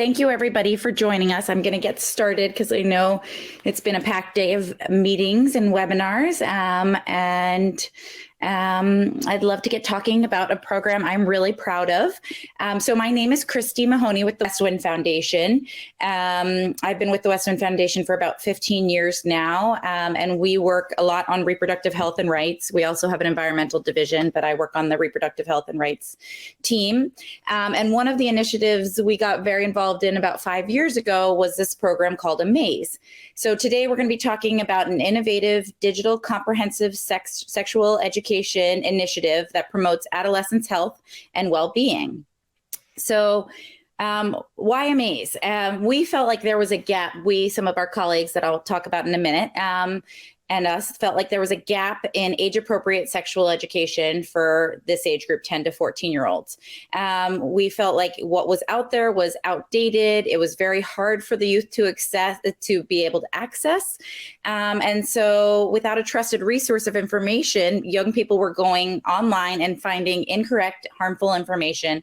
Thank you, everybody, for joining us. I'm going to get started because I know it's been a packed day of meetings and webinars, I'd love to get talking about a program I'm really proud of. So my name is Kristen Mahoney with the WestWind Foundation. I've been with the WestWind Foundation for about 15 years now, and we work a lot on reproductive health and rights. We also have an environmental division, but I work on the reproductive health and rights team. And one of the initiatives we got very involved in about 5 years ago was this program called AMAZE. So today we're going to be talking about an innovative digital comprehensive sexual education initiative that promotes adolescents' health and well-being. So why AMAZE? We felt like there was a gap. Some of our colleagues that I'll talk about in a minute, and us felt like there was a gap in age-appropriate sexual education for this age group, 10 to 14-year-olds. We felt like what was out there was outdated. It was very hard for the youth to be able to access. And so without a trusted resource of information, young people were going online and finding incorrect, harmful information,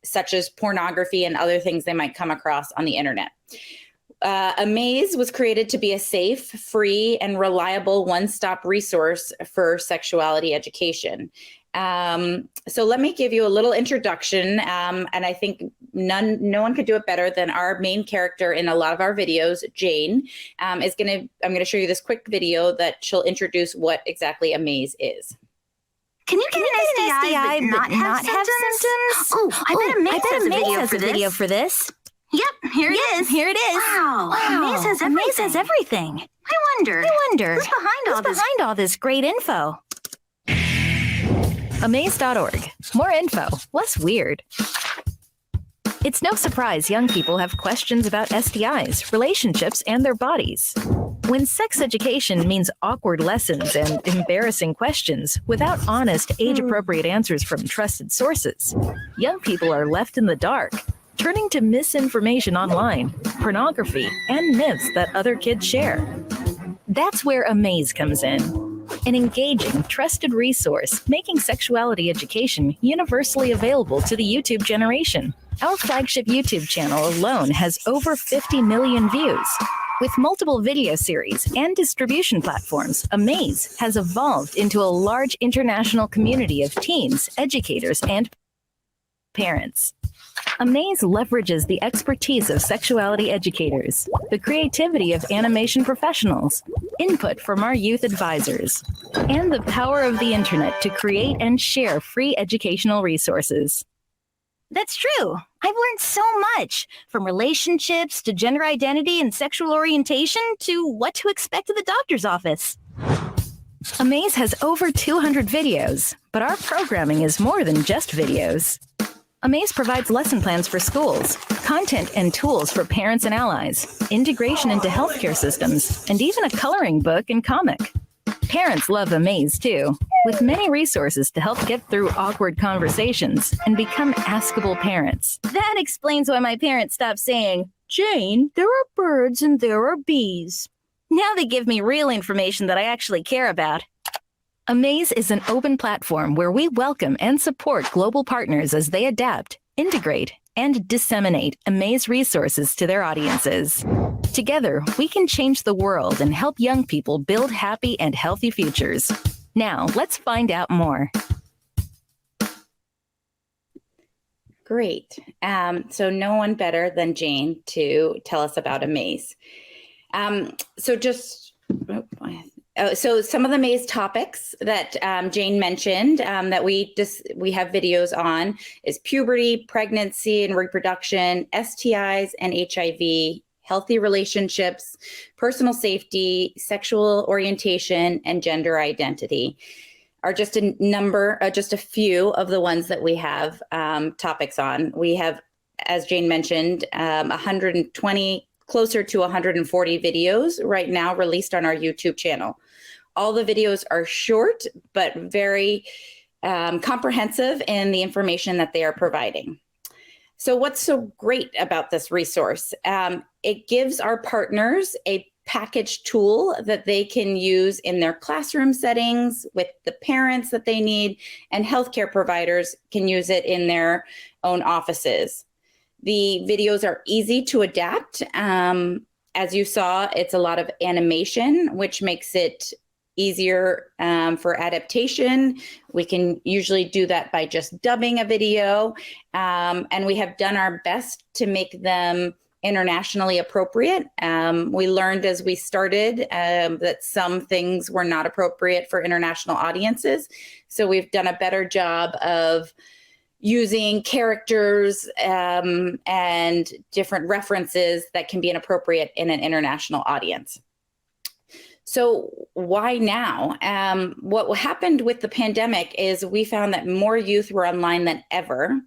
such as pornography and other things they might come across on the internet. AMAZE was created to be a safe, free, and reliable one-stop resource for sexuality education. So let me give you a little introduction, and I think no one could do it better than our main character in a lot of our videos, Jane. I'm going to show you this quick video that she'll introduce what exactly AMAZE is. Can you get an STI but not have symptoms? Oh, I bet AMAZE has a video for this. Yep, here it is. Wow. AMAZE has everything. I wonder who's behind all this great info. AMAZE.org. More info, less weird. It's no surprise young people have questions about STIs, relationships, and their bodies. When sex education means awkward lessons and embarrassing questions without honest, age-appropriate answers from trusted sources, young people are left in the dark, turning to misinformation online, pornography, and myths that other kids share. That's where AMAZE comes in. An engaging, trusted resource making sexuality education universally available to the YouTube generation. Our flagship YouTube channel alone has over 50 million views. With multiple video series and distribution platforms, AMAZE has evolved into a large international community of teens, educators, and parents. AMAZE leverages the expertise of sexuality educators, the creativity of animation professionals, input from our youth advisors, and the power of the internet to create and share free educational resources. That's true. I've learned so much, from relationships to gender identity and sexual orientation to what to expect at the doctor's office. AMAZE has over 200 videos, but our programming is more than just videos. AMAZE provides lesson plans for schools, content and tools for parents and allies, integration into healthcare systems, and even a coloring book and comic. Parents love AMAZE too, with many resources to help get through awkward conversations and become askable parents. That explains why my parents stopped saying, "Jane, there are birds and there are bees." Now they give me real information that I actually care about. AMAZE is an open platform where we welcome and support global partners as they adapt, integrate, and disseminate AMAZE resources to their audiences. Together, we can change the world and help young people build happy and healthy futures. Now, let's find out more. Great. So no one better than Jane to tell us about AMAZE. So some of the AMAZE topics that Jane mentioned that we have videos on is puberty, pregnancy and reproduction, STIs and HIV, healthy relationships, personal safety, sexual orientation, and gender identity are just a few of the ones that we have topics on. We have, as Jane mentioned, 120, closer to 140 videos right now released on our YouTube channel. All the videos are short, but very comprehensive in the information that they are providing. So what's so great about this resource? It gives our partners a package tool that they can use in their classroom settings with the parents that they need, and healthcare providers can use it in their own offices. The videos are easy to adapt. As you saw, it's a lot of animation, which makes it easier for adaptation. We can usually do that by just dubbing a video. And we have done our best to make them internationally appropriate. We learned as we started that some things were not appropriate for international audiences. So we've done a better job of using characters and different references that can be inappropriate in an international audience. So why now? What happened with the pandemic is we found that more youth were online than ever,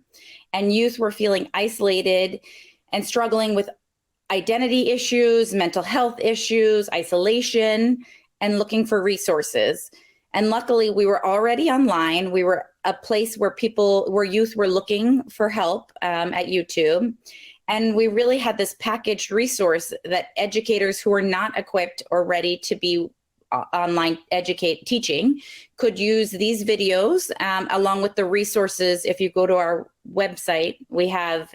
and youth were feeling isolated and struggling with identity issues, mental health issues, isolation, and looking for resources. And luckily, we were already online. We were a place where youth were looking for help at YouTube. And we really had this packaged resource that educators who were not equipped or ready to be online teaching could use these videos along with the resources. If you go to our website, we have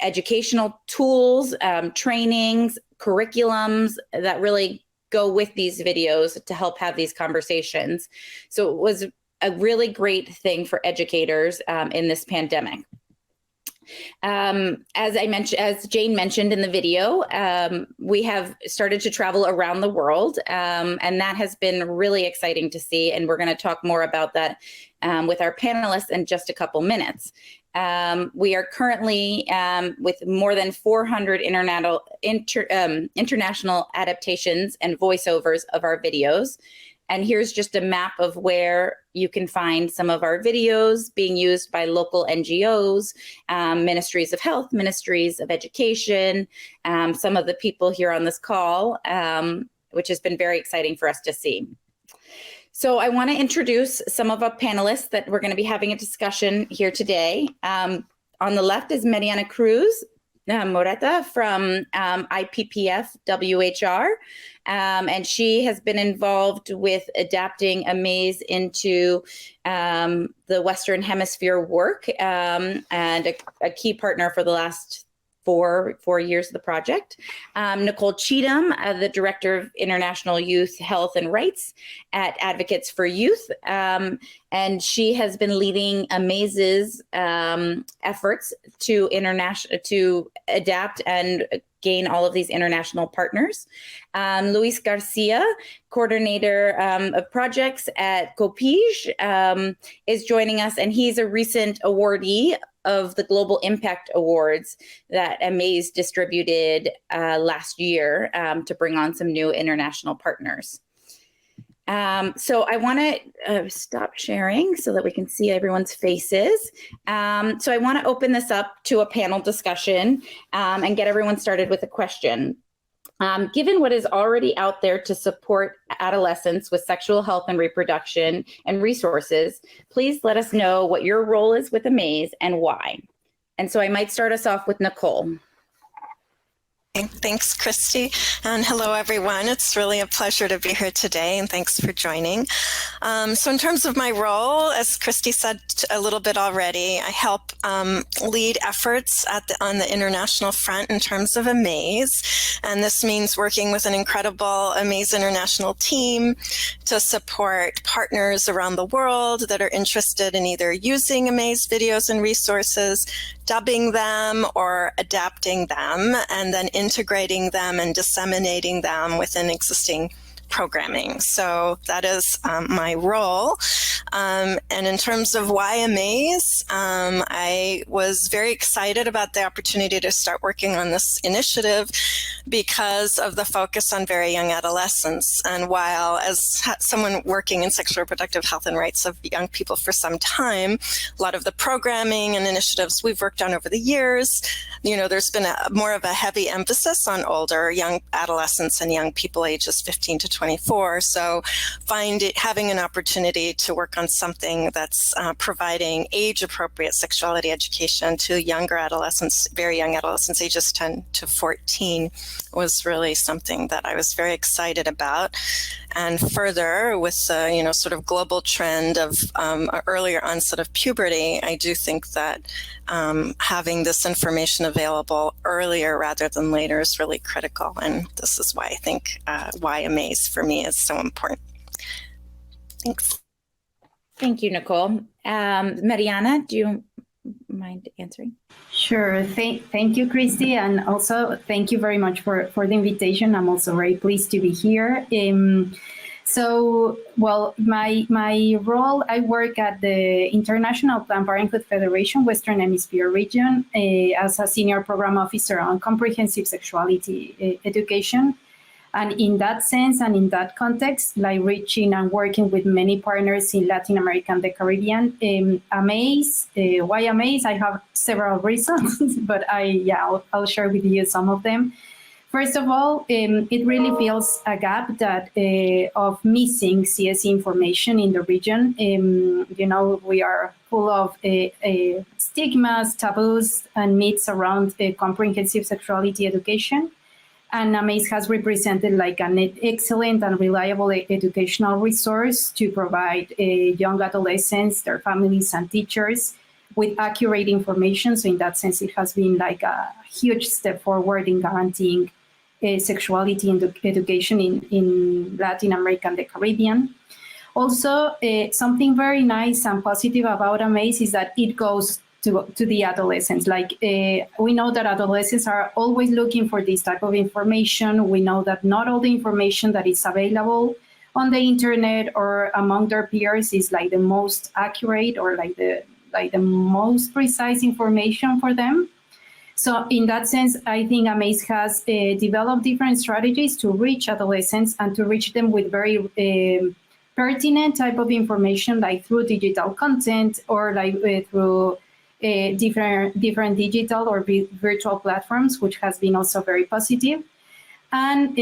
educational tools, trainings, curriculums that really go with these videos to help have these conversations. So it was a really great thing for educators in this pandemic. As Jane mentioned in the video, we have started to travel around the world, and that has been really exciting to see. And we're going to talk more about that with our panelists in just a couple minutes. We are currently with more than 400 international adaptations and voiceovers of our videos. And here's just a map of where you can find some of our videos being used by local NGOs, ministries of health, ministries of education, some of the people here on this call, which has been very exciting for us to see. So I want to introduce some of our panelists that we're going to be having a discussion here today. On the left is Mariana Cruz Moreta from IPPF WHR, and she has been involved with adapting AMAZE into the Western Hemisphere work and a key partner for the last four years of the project. Nicole Cheetham, the Director of International Youth Health and Rights at Advocates for Youth. And she has been leading AMAZE's efforts to adapt and gain all of these international partners. Luis Garcia, coordinator of projects at COPIGE, is joining us, and he's a recent awardee of the Global Impact Awards that AMAZE distributed last year to bring on some new international partners. So I want to stop sharing so that we can see everyone's faces. So I want to open this up to a panel discussion and get everyone started with a question. Given what is already out there to support adolescents with sexual health and reproduction and resources, please let us know what your role is with AMAZE and why. And so I might start us off with Nicole. Thanks, Christy, and hello, everyone. It's really a pleasure to be here today, and thanks for joining. So in terms of my role, as Christy said a little bit already, I help lead efforts on the international front in terms of AMAZE, and this means working with an incredible AMAZE International team to support partners around the world that are interested in either using AMAZE videos and resources, dubbing them or adapting them, and then integrating them and disseminating them within existing programming. So that is my role. And in terms of why AMAZE, I was very excited about the opportunity to start working on this initiative because of the focus on very young adolescents. And while as someone working in sexual reproductive health and rights of young people for some time, a lot of the programming and initiatives we've worked on over the years, there's been more of a heavy emphasis on older young adolescents and young people ages 15 to 2024. So having an opportunity to work on something that's providing age-appropriate sexuality education to younger adolescents, very young adolescents, ages 10 to 14, was really something that I was very excited about. And further, with the sort of global trend of earlier onset of puberty, I do think that having this information available earlier rather than later is really critical. And this is why I think why AMAZE for me is so important. Thanks. Thank you, Nicole. Mariana, do you mind answering? Sure. Thank you, Christy. And also thank you very much for the invitation. I'm also very pleased to be here. My role, I work at the International Planned Parenthood Federation, Western Hemisphere region, as a senior program officer on comprehensive sexuality education. And in that sense and in that context, like reaching and working with many partners in Latin America and the Caribbean, AMAZE, why AMAZE? I have several reasons, but I'll share with you some of them. First of all, it really fills a gap that of missing CSE information in the region. We are full of stigmas, taboos, and myths around comprehensive sexuality education. And AMAZE has represented like an excellent and reliable educational resource to provide young adolescents, their families, and teachers with accurate information. So in that sense, it has been like a huge step forward in guaranteeing sexuality education in Latin America and the Caribbean. Also, something very nice and positive about AMAZE is that it goes to the adolescents. Like we know that adolescents are always looking for this type of information. We know that not all the information that is available on the internet or among their peers is like the most accurate or like the most precise information for them. So in that sense, I think AMAZE has developed different strategies to reach adolescents and to reach them with very pertinent type of information, like through digital content or like through different digital or virtual platforms, which has been also very positive. And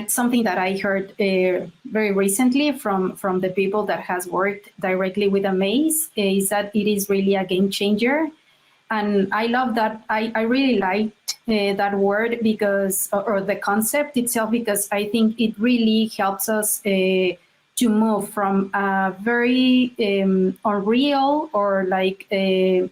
something that I heard very recently from the people that has worked directly with AMAZE is that it is really a game changer. And I love that. I really liked that word because, or the concept itself, because I think it really helps us to move from a very unreal or like I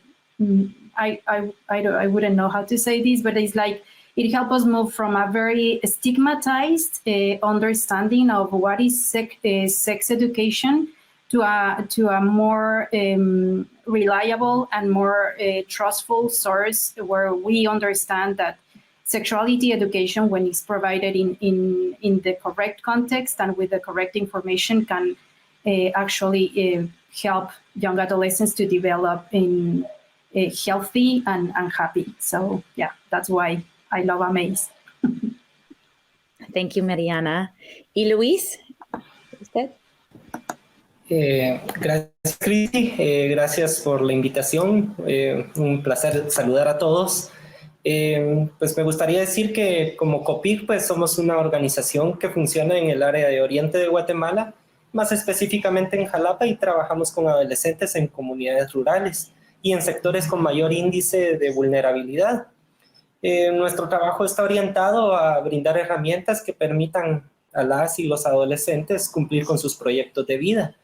wouldn't know how to say this, but it's like it helps us move from a very stigmatized understanding of what is sex education to a more reliable and more trustful source where we understand that sexuality education, when it's provided in the correct context and with the correct information, can actually help young adolescents to develop in healthy and happy. So yeah, that's why I love AMAZE. Thank you, Mariana. Y Luis, ¿usted? Gracias, Cristi. Gracias por la invitación. Un placer saludar a todos. Pues me gustaría decir que como COPIC pues somos una organización que funciona en el área de Oriente de Guatemala, más específicamente en Jalapa, y trabajamos con adolescentes en comunidades rurales y en sectores con mayor índice de vulnerabilidad. Nuestro trabajo está orientado a brindar herramientas que permitan a las y los adolescentes cumplir con sus proyectos de vida.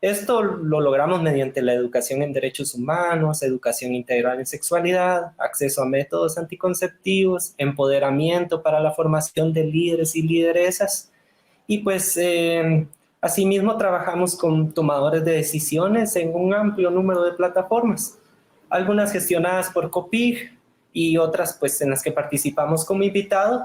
Esto lo logramos mediante la educación en derechos humanos, educación integral en sexualidad, acceso a métodos anticonceptivos, empoderamiento para la formación de líderes y lideresas. Y pues asimismo trabajamos con tomadores de decisiones en un amplio número de plataformas, algunas gestionadas por COPIG y otras pues en las que participamos como invitados,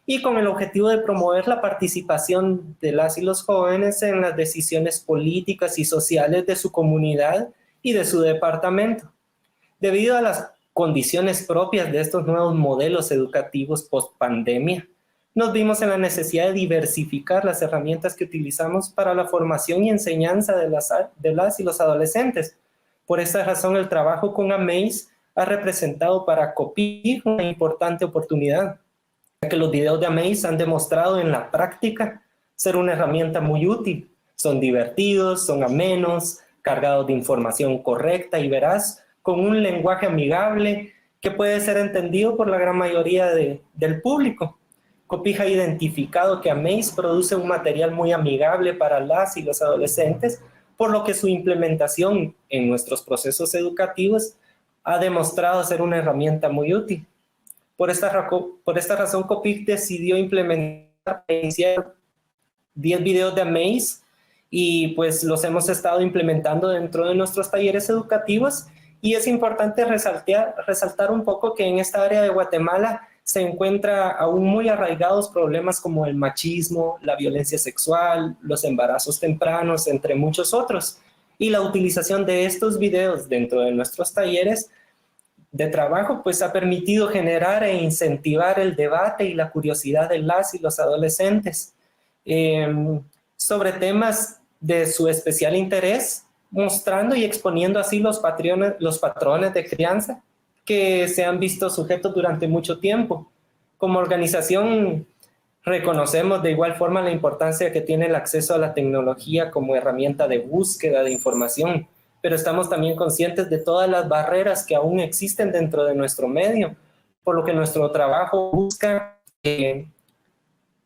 y con el objetivo de promover la participación de las y los jóvenes en las decisiones políticas y sociales de su comunidad y de su departamento. Debido a las condiciones propias de estos nuevos modelos educativos post-pandemia, nos vimos en la necesidad de diversificar las herramientas que utilizamos para la formación y enseñanza de las y los adolescentes. Por esta razón, el trabajo con AMAZE ha representado para COPIG una importante oportunidad. que los videos de AMAZE han demostrado en la práctica ser una herramienta muy útil. Son divertidos, son amenos, cargados de información correcta y veraz, con un lenguaje amigable que puede ser entendido por la gran mayoría del público. COPIG ha identificado que AMAZE produce un material muy amigable para las y los adolescentes, por lo que su implementación en nuestros procesos educativos ha demostrado ser una herramienta muy útil. Por esta razón, COPIG decidió implementar e iniciar 10 videos de AMAZE y pues los hemos estado implementando dentro de nuestros talleres educativos. Y es importante resaltar un poco que en esta área de Guatemala se encuentra aún muy arraigados problemas como el machismo, la violencia sexual, los embarazos tempranos, entre muchos otros. Y la utilización de estos videos dentro de nuestros talleres de trabajo pues ha permitido generar e incentivar el debate y la curiosidad de las y los adolescentes sobre temas de su especial interés, mostrando y exponiendo así los patrones de crianza que se han visto sujetos durante mucho tiempo. Como organización, reconocemos de igual forma la importancia que tiene el acceso a la tecnología como herramienta de búsqueda de información, pero estamos también conscientes de todas las barreras que aún existen dentro de nuestro medio, por lo que nuestro trabajo busca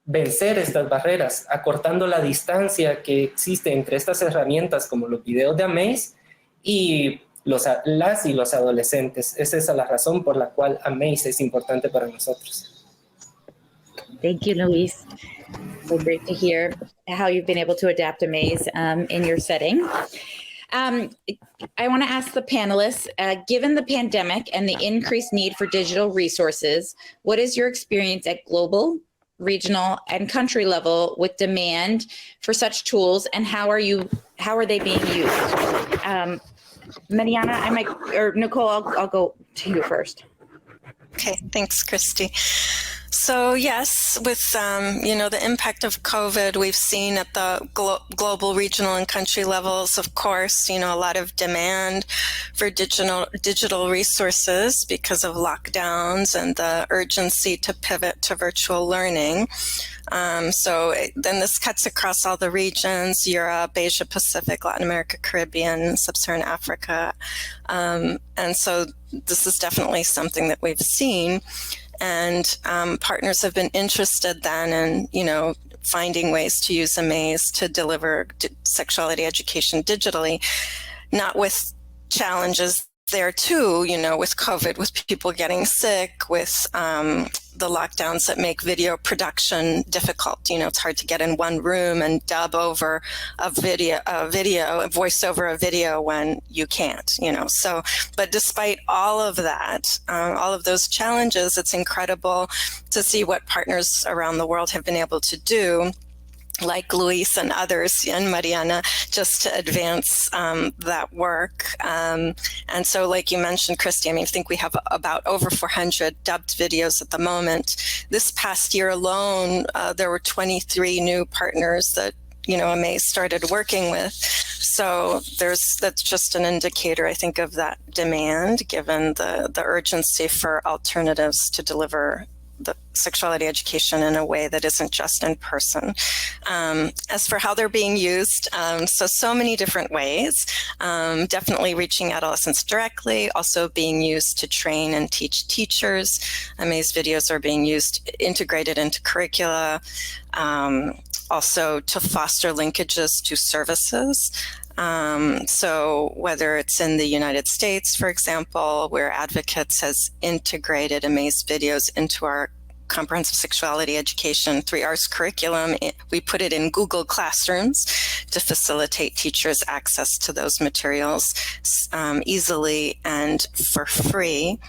vencer estas barreras, acortando la distancia que existe entre estas herramientas como los videos de AMAZE y las y los adolescentes. Esa es la razón por la cual AMAZE es importante para nosotros. Thank you, Luis. So great to hear how you've been able to adapt AMAZE in your setting. I want to ask the panelists, given the pandemic and the increased need for digital resources, what is your experience at global, regional, and country level with demand for such tools, and how are they being used? Mariana, or Nicole, I'll go to you first. Okay, thanks, Christy. So yes, with the impact of COVID, we've seen at the global, regional, and country levels, of course, a lot of demand for digital resources because of lockdowns and the urgency to pivot to virtual learning. So then this cuts across all the regions: Europe, Asia Pacific, Latin America, Caribbean, Sub-Saharan Africa. And so this is definitely something that we've seen. And partners have been interested then in, finding ways to use AMAZE to deliver sexuality education digitally, not with challenges there too, with COVID, with people getting sick, with the lockdowns that make video production difficult. It's hard to get in one room and dub over voice over a video when you can't, So, but despite all of that, all of those challenges, it's incredible to see what partners around the world have been able to do, like Luis and others and Mariana, just to advance that work. And so like you mentioned, Christy, I think we have about over 400 dubbed videos at the moment. This past year alone, there were 23 new partners that AMAZE started working with. So that's just an indicator, I think, of that demand, given the urgency for alternatives to deliver the sexuality education in a way that isn't just in person. As for how they're being used, so many different ways. Definitely reaching adolescents directly, also being used to train and teach teachers. AMAZE videos are being used, integrated into curricula, also to foster linkages to services. So whether it's in the United States, for example, where Advocates has integrated AMAZE videos into our comprehensive sexuality education 3Rs curriculum, we put it in Google Classrooms to facilitate teachers access to those materials easily and for free.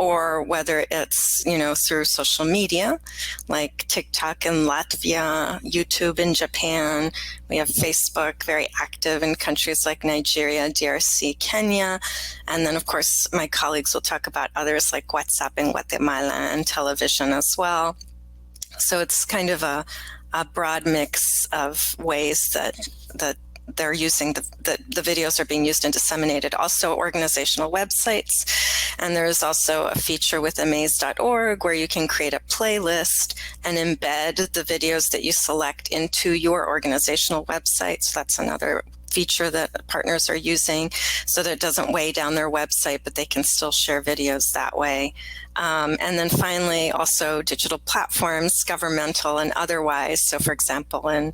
Or whether it's, through social media, like TikTok in Latvia, YouTube in Japan. We have Facebook, very active in countries like Nigeria, DRC, Kenya. And then, of course, my colleagues will talk about others like WhatsApp in Guatemala and television as well. So it's kind of a broad mix of ways that they're using the videos are being used and disseminated. Also organizational websites And there's also a feature with amaze.org where you can create a playlist and embed the videos that you select into your organizational website. So that's another feature that partners are using so that it doesn't weigh down their website, but they can still share videos that way. And then finally, also digital platforms, governmental and otherwise. So for example, in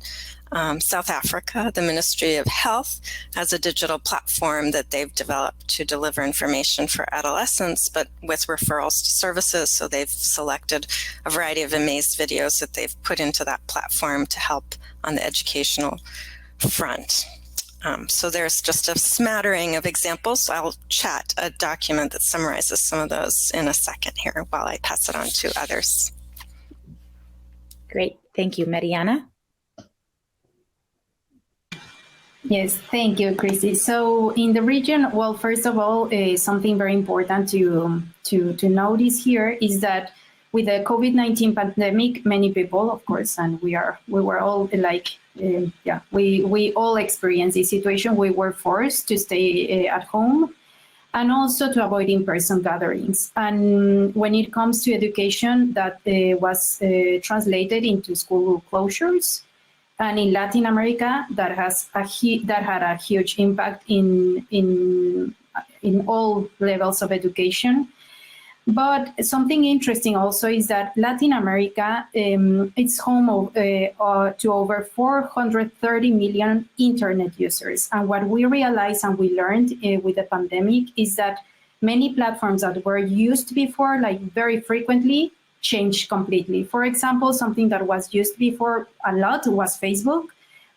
South Africa, the Ministry of Health has a digital platform that they've developed to deliver information for adolescents, but with referrals to services. So they've selected a variety of AMAZE videos that they've put into that platform to help on the educational front. So there's just a smattering of examples. I'll chat a document that summarizes some of those in a second here while I pass it on to others. Great. Thank you, Mariana. Yes, thank you, Christy. So in the region, well, first of all, something very important to notice here is that with the COVID-19 pandemic, many people, of course, and we were all like, we all experienced this situation. We were forced to stay at home and also to avoid in-person gatherings. And when it comes to education, that was translated into school closures. And in Latin America, that had a huge impact in all levels of education. But something interesting also is that Latin America, it's home to over 430 million internet users. And what we realized and we learned with the pandemic is that many platforms that were used before, like very frequently, changed completely. For example, something that was used before a lot was Facebook.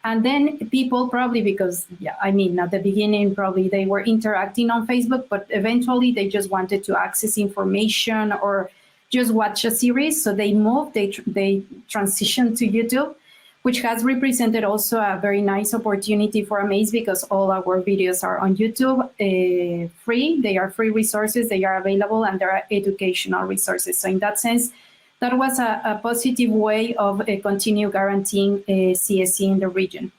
And then people probably, because, at the beginning, probably they were interacting on Facebook, but eventually they just wanted to access information or just watch a series. So they moved, they transitioned to YouTube, which has represented also a very nice opportunity for AMAZE because all our videos are on YouTube, free. They are free resources, they are available, and there are educational resources. So in that sense, that was a positive way of continue guaranteeing CSE in the region.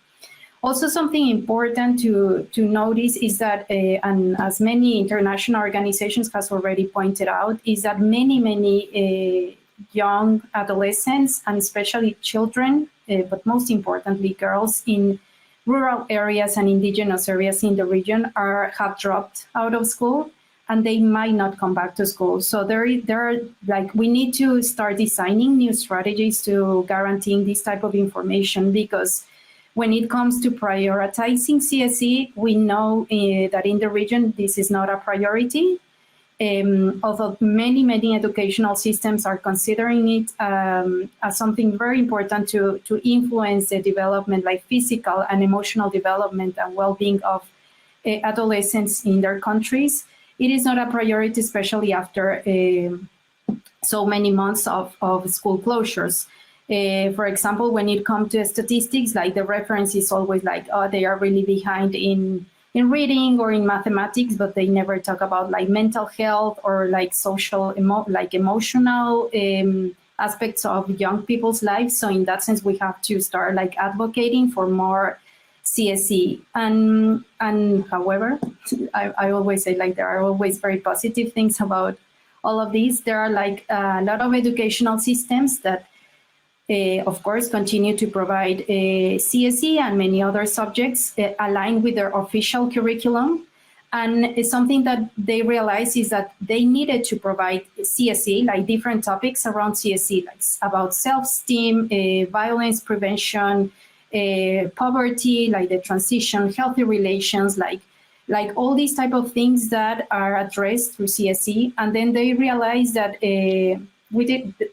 Also, something important to notice is that, and as many international organizations has already pointed out, is that many young adolescents, and especially children, but most importantly girls in rural areas and indigenous areas in the region have dropped out of school, and they might not come back to school. So we need to start designing new strategies to guaranteeing this type of information, because when it comes to prioritizing CSE, we know that in the region, this is not a priority. Although many educational systems are considering it as something very important to influence the development, like physical and emotional development and well-being of adolescents in their countries. It is not a priority, especially after so many months of school closures. For example, when it comes to statistics, like the reference is always like, oh, they are really behind in reading or in mathematics, but they never talk about like mental health or like social, emotional aspects of young people's lives. So in that sense, we have to start like advocating for more CSE. And however, I always say like there are always very positive things about all of these. There are like a lot of educational systems that of course, continue to provide CSE and many other subjects aligned with their official curriculum. And it's something that they realized is that they needed to provide CSE, like different topics around CSE, like about self-esteem, violence prevention, poverty, like the transition, healthy relations, like all these type of things that are addressed through CSE. And then they realized that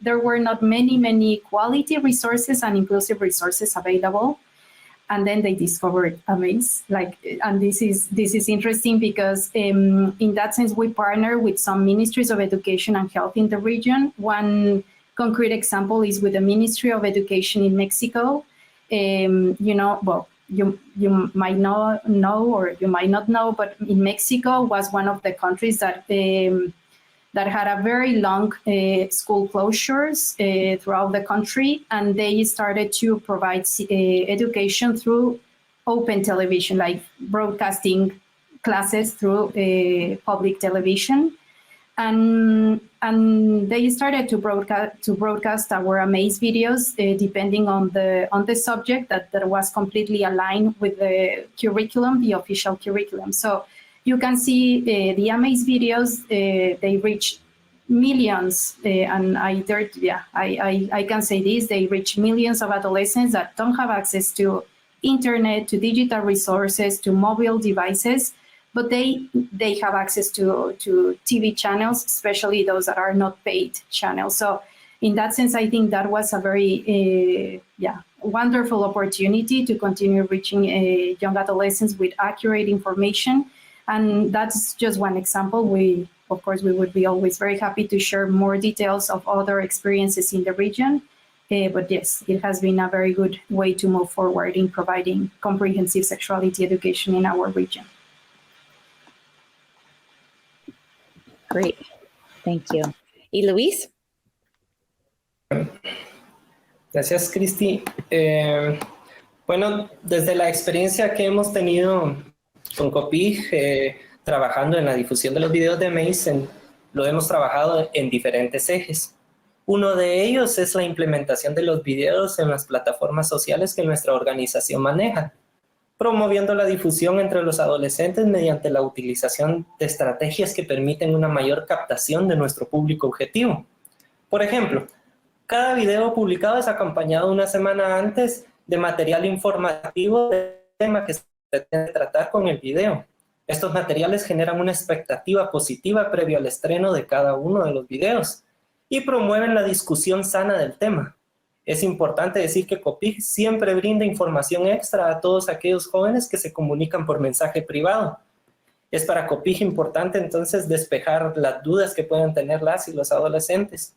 there were not many quality resources and inclusive resources available. And then they discovered AMAZE. And this is interesting because in that sense, we partner with some ministries of education and health in the region. One concrete example is with the Ministry of Education in Mexico. You might not know, or you might not know, but in Mexico was one of the countries that had a very long school closures throughout the country, and they started to provide education through open television, like broadcasting classes through public television. And they started to broadcast our AMAZE videos depending on the subject that was completely aligned with the curriculum, the official curriculum. So you can see the AMAZE videos, they reach millions, and I can say this, they reach millions of adolescents that don't have access to internet, to digital resources, to mobile devices, but they have access to TV channels, especially those that are not paid channels. So in that sense, I think that was a very wonderful opportunity to continue reaching young adolescents with accurate information. And that's just one example. Of course, we would be always very happy to share more details of other experiences in the region. But yes, it has been a very good way to move forward in providing comprehensive sexuality education in our region. Great, thank you. ¿Y Luis? Gracias, Cristi. Bueno, desde la experiencia que hemos tenido con COPIG, trabajando en la difusión de los videos de AMAZE, lo hemos trabajado en diferentes ejes. Uno de ellos es la implementación de los videos en las plataformas sociales que nuestra organización maneja, promoviendo la difusión entre los adolescentes mediante la utilización de estrategias que permiten una mayor captación de nuestro público objetivo. Por ejemplo, cada video publicado es acompañado una semana antes de material informativo del tema que se pretende tratar con el video. Estos materiales generan una expectativa positiva previo al estreno de cada uno de los videos y promueven la discusión sana del tema. Es importante decir que COPIG siempre brinda información extra a todos aquellos jóvenes que se comunican por mensaje privado. Es para COPIG importante entonces despejar las dudas que puedan tener las y los adolescentes.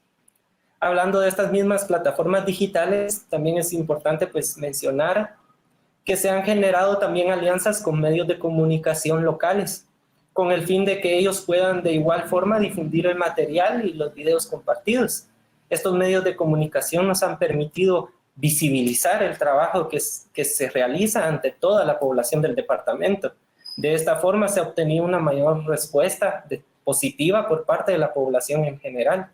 Hablando de estas mismas plataformas digitales, también es importante pues mencionar que se han generado también alianzas con medios de comunicación locales, con el fin de que ellos puedan de igual forma difundir el material y los videos compartidos. Estos medios de comunicación nos han permitido visibilizar el trabajo que se realiza ante toda la población del departamento. De esta forma se ha obtenido una mayor respuesta positiva por parte de la población en general.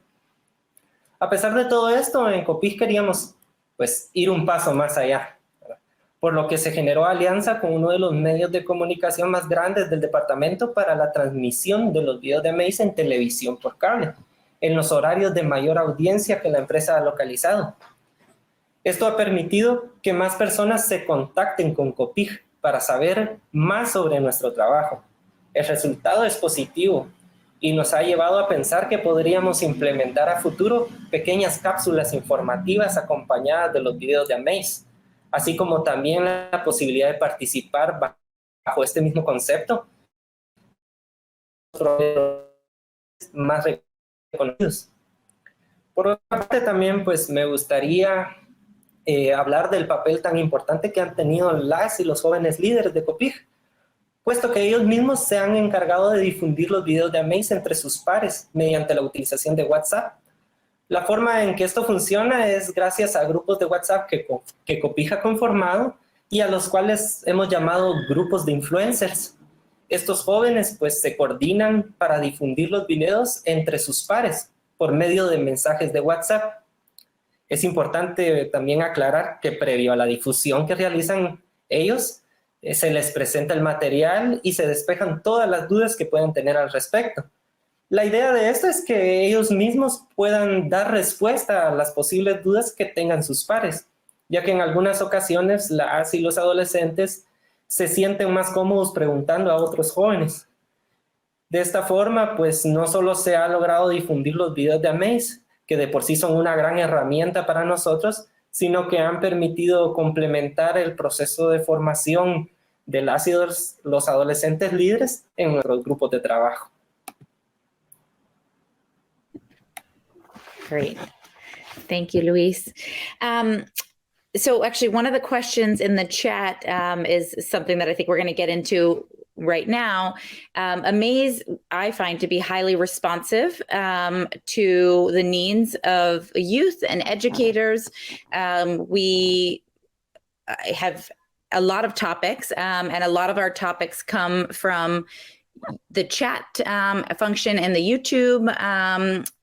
A pesar de todo esto, en COPIG queríamos pues, ir un paso más allá, ¿verdad? Por lo que se generó alianza con uno de los medios de comunicación más grandes del departamento para la transmisión de los videos de AMAZE en televisión por cable, en los horarios de mayor audiencia que la empresa ha localizado. Esto ha permitido que más personas se contacten con COPIG para saber más sobre nuestro trabajo. El resultado es positivo y nos ha llevado a pensar que podríamos implementar a futuro pequeñas cápsulas informativas acompañadas de los videos de AMAZE, así como también la posibilidad de participar bajo este mismo concepto más reconocidos. Por otra parte, también pues, me gustaría hablar del papel tan importante que han tenido las y los jóvenes líderes de COPIG, puesto que ellos mismos se han encargado de difundir los videos de AMAZE entre sus pares mediante la utilización de WhatsApp. La forma en que esto funciona es gracias a grupos de WhatsApp que COPIG ha conformado y a los cuales hemos llamado grupos de influencers. Estos jóvenes pues se coordinan para difundir los videos entre sus pares por medio de mensajes de WhatsApp. Es importante también aclarar que previo a la difusión que realizan ellos, se les presenta el material y se despejan todas las dudas que puedan tener al respecto. La idea de esto es que ellos mismos puedan dar respuesta a las posibles dudas que tengan sus pares, ya que en algunas ocasiones las y los adolescentes se sienten más cómodos preguntando a otros jóvenes. De esta forma, pues no solo se ha logrado difundir los videos de AMAZE, que de por sí son una gran herramienta para nosotros, sino que han permitido complementar el proceso de formación de las y los adolescentes líderes en nuestros grupos de trabajo. Great. Thank you, Luis. So actually, one of the questions in the chat is something that I think we're going to get into right now. AMAZE, I find to be highly responsive to the needs of youth and educators. We have a lot of topics, and a lot of our topics come from the chat function in the YouTube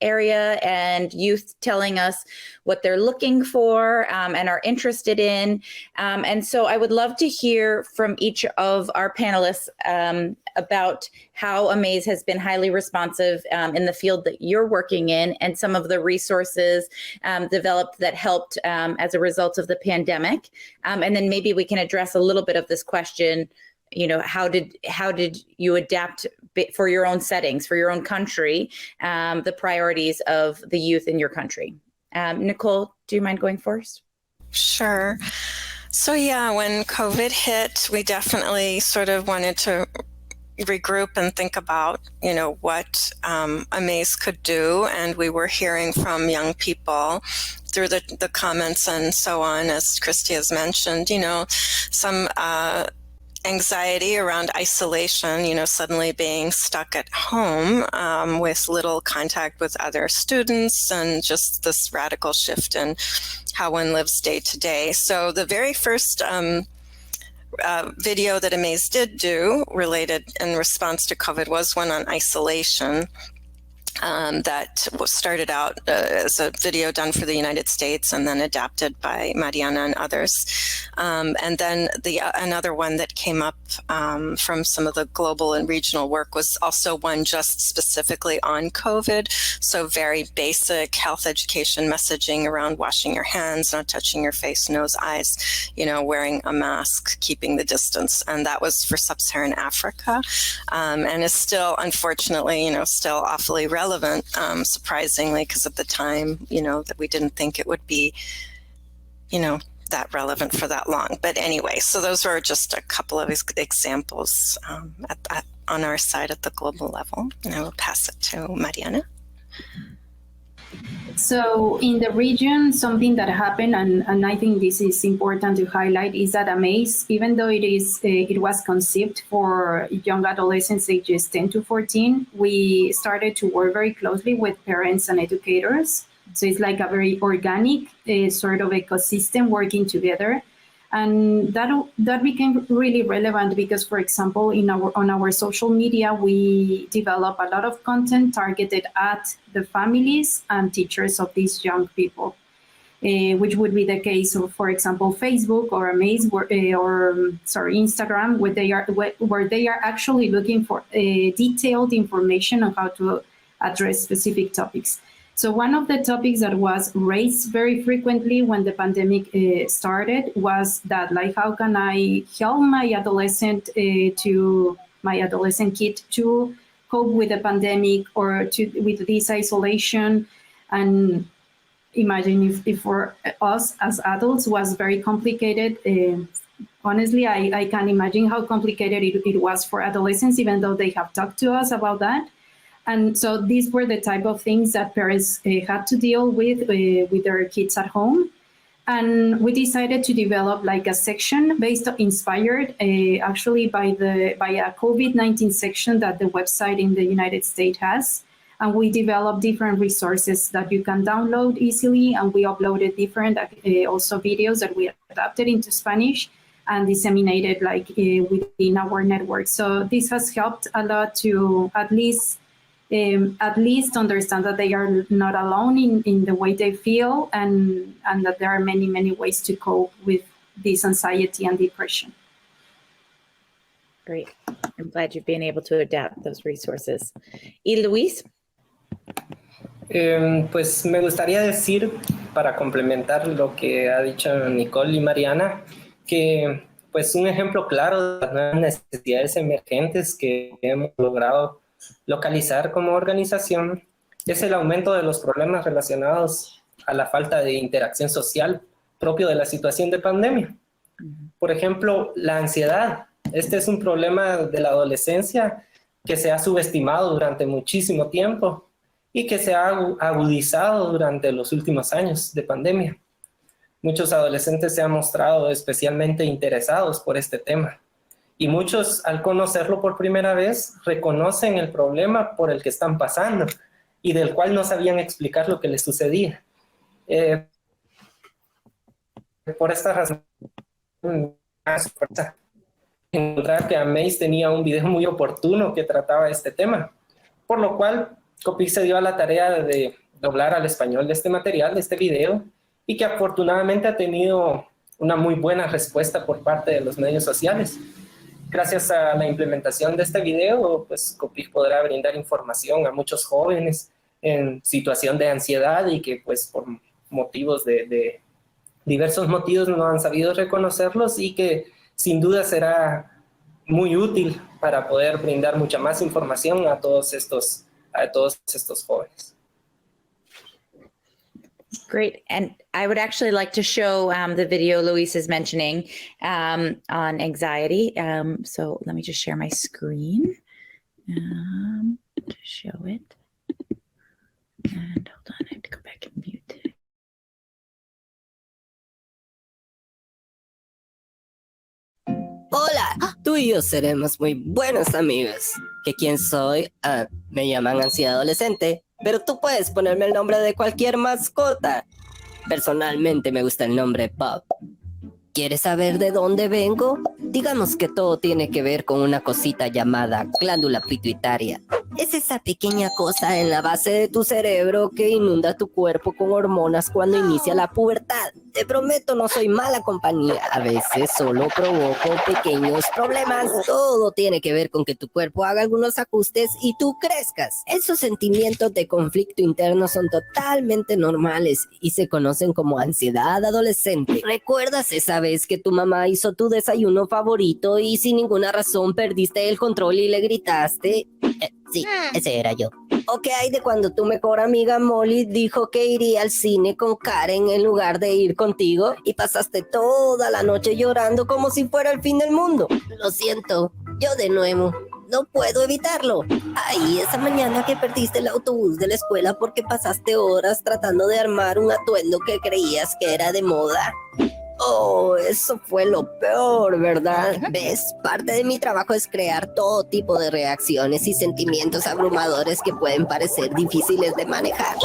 area, and youth telling us what they're looking for and are interested in. And so I would love to hear from each of our panelists about how AMAZE has been highly responsive in the field that you're working in, and some of the resources developed that helped as a result of the pandemic. And then maybe we can address a little bit of this question, you know, how did you adapt for your own settings, for your own country, the priorities of the youth in your country? Nicole, do you mind going first? Sure. So yeah, when COVID hit, we definitely sort of wanted to regroup and think about, you know, what AMAZE could do. And we were hearing from young people through the comments and so on, as Christy has mentioned, you know, some anxiety around isolation, you know, suddenly being stuck at home with little contact with other students, and just this radical shift in how one lives day to day. So the very first video that AMAZE did do related in response to COVID was one on isolation. That started out as a video done for the United States and then adapted by Mariana and others. And then another one that came up from some of the global and regional work was also one just specifically on COVID. So very basic health education messaging around washing your hands, not touching your face, nose, eyes, you know, wearing a mask, keeping the distance. And that was for sub-Saharan Africa, and is still, unfortunately, you know, still awfully relevant, surprisingly, because at the time, you know, that we didn't think it would be, you know, that relevant for that long. But anyway, so those are just a couple of examples on our side at the global level. And I will pass it to Mariana. So in the region, something that happened, and I think this is important to highlight, is that AMAZE, even though it was conceived for young adolescents ages 10 to 14, we started to work very closely with parents and educators. So it's like a very organic sort of ecosystem working together. And that became really relevant because, for example, on our social media, we develop a lot of content targeted at the families and teachers of these young people, which would be the case of, for example, Facebook or AMAZE or Instagram, where they are actually looking for detailed information on how to address specific topics. So one of the topics that was raised very frequently when the pandemic started was that, like, how can I help my adolescent kid to cope with the pandemic or with this isolation? And imagine if for us as adults was very complicated. Honestly, I can't imagine how complicated it was for adolescents, even though they have talked to us about that. And so these were the type of things that parents had to deal with their kids at home. And we decided to develop like a section inspired actually by a COVID-19 section that the website in the United States has. And we developed different resources that you can download easily. And we uploaded different also videos that we adapted into Spanish and disseminated like within our network. So this has helped a lot to at least understand that they are not alone in the way they feel, and that there are many, many ways to cope with this anxiety and depression. Great. I'm glad you've been able to adapt those resources. Y Luis? Pues me gustaría decir, para complementar lo que ha dicho Nicole y Mariana, que pues un ejemplo claro de las nuevas necesidades emergentes que hemos logrado localizar como organización es el aumento de los problemas relacionados a la falta de interacción social propio de la situación de pandemia. Por ejemplo, la ansiedad. Este es un problema de la adolescencia que se ha subestimado durante muchísimo tiempo y que se ha agudizado durante los últimos años de pandemia. Muchos adolescentes se han mostrado especialmente interesados por este tema. Y muchos, al conocerlo por primera vez, reconocen el problema por el que están pasando y del cual no sabían explicar lo que les sucedía. Por esta razón, encontrar que AMAZE tenía un video muy oportuno que trataba este tema, por lo cual Copic se dio a la tarea de doblar al español de este material, de este video, y que afortunadamente ha tenido una muy buena respuesta por parte de los medios sociales. Gracias a la implementación de este video, pues Copic podrá brindar información a muchos jóvenes en situación de ansiedad y que pues por motivos de diversos motivos no han sabido reconocerlos, y que sin duda será muy útil para poder brindar mucha más información a todos estos jóvenes. Great. And I would actually like to show the video Luis is mentioning on anxiety. So let me just share my screen to show it. And hold on, I have to go back and mute. Hola, tú y yo seremos muy buenos amigos. ¿Que quién soy? Me llaman ansiedad adolescente, pero tú puedes ponerme el nombre de cualquier mascota. Personalmente me gusta el nombre Pop. ¿Quieres saber de dónde vengo? Digamos que todo tiene que ver con una cosita llamada glándula pituitaria. Es esa pequeña cosa en la base de tu cerebro que inunda tu cuerpo con hormonas cuando inicia la pubertad. Te prometo, no soy mala compañía. A veces solo provoco pequeños problemas. Todo tiene que ver con que tu cuerpo haga algunos ajustes y tú crezcas. Esos sentimientos de conflicto interno son totalmente normales y se conocen como ansiedad adolescente. ¿Recuerdas esa vez que tu mamá hizo tu desayuno favorito y sin ninguna razón perdiste el control y le gritaste? Sí, ese era yo. ¿O qué hay de cuando tu mejor amiga Molly dijo que iría al cine con Karen en lugar de ir contigo y pasaste toda la noche llorando como si fuera el fin del mundo? Lo siento, yo de nuevo. No puedo evitarlo. Ay, esa mañana que perdiste el autobús de la escuela porque pasaste horas tratando de armar un atuendo que creías que era de moda. Oh, eso fue lo peor, ¿verdad? ¿Ves? Parte de mi trabajo es crear todo tipo de reacciones y sentimientos abrumadores que pueden parecer difíciles de manejar.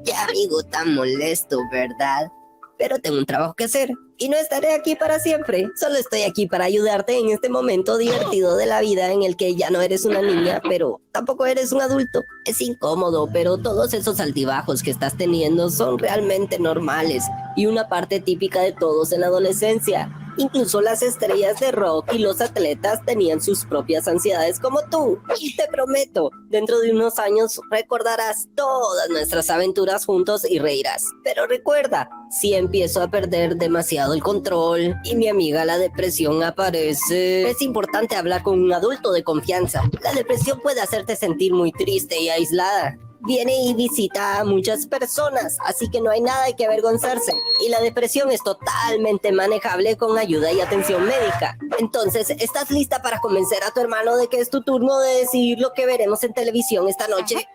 Ya amigo, tan molesto, ¿verdad? Pero tengo un trabajo que hacer y no estaré aquí para siempre. Solo estoy aquí para ayudarte en este momento divertido de la vida en el que ya no eres una niña, pero tampoco eres un adulto. Es incómodo, pero todos esos altibajos que estás teniendo son realmente normales y una parte típica de todos en la adolescencia. Incluso las estrellas de rock y los atletas tenían sus propias ansiedades como tú. Y te prometo, dentro de unos años recordarás todas nuestras aventuras juntos y reirás. Pero recuerda, si empiezo a perder demasiado el control y mi amiga la depresión aparece, es importante hablar con un adulto de confianza. La depresión puede hacerte sentir muy triste y aislada. Viene y visita a muchas personas, así que no hay nada de que avergonzarse. Y la depresión es totalmente manejable con ayuda y atención médica. Entonces, ¿estás lista para convencer a tu hermano de que es tu turno de decidir lo que veremos en televisión esta noche?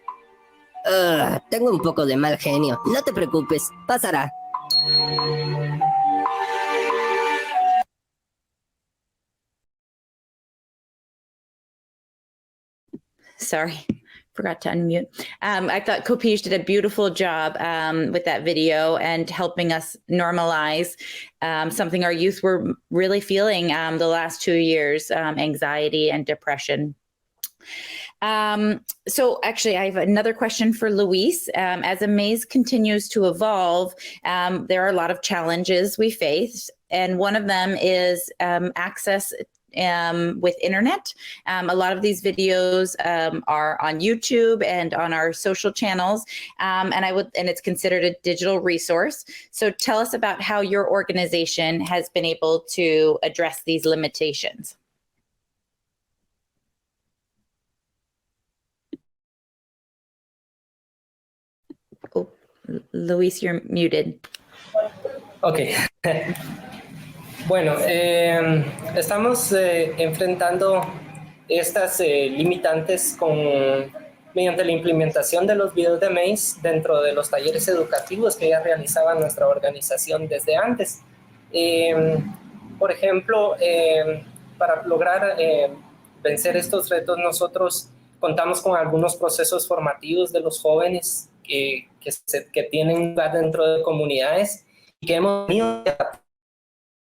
Tengo un poco de mal genio. No te preocupes, pasará. Sorry, forgot to unmute. I thought Kopish did a beautiful job with that video and helping us normalize something our youth were really feeling the last 2 years, anxiety and depression. So actually, I have another question for Luis. As AMAZE continues to evolve, there are a lot of challenges we face, and one of them is access with internet. A lot of these videos are on YouTube and on our social channels, and it's considered a digital resource. So tell us about how your organization has been able to address these limitations. Oh, Luis, you're muted. Okay. Bueno, estamos enfrentando estas limitantes mediante la implementación de los videos de AMAZE dentro de los talleres educativos que ya realizaba nuestra organización desde antes. Por ejemplo, para lograr vencer estos retos, nosotros contamos con algunos procesos formativos de los jóvenes que tienen lugar dentro de comunidades y que hemos tenido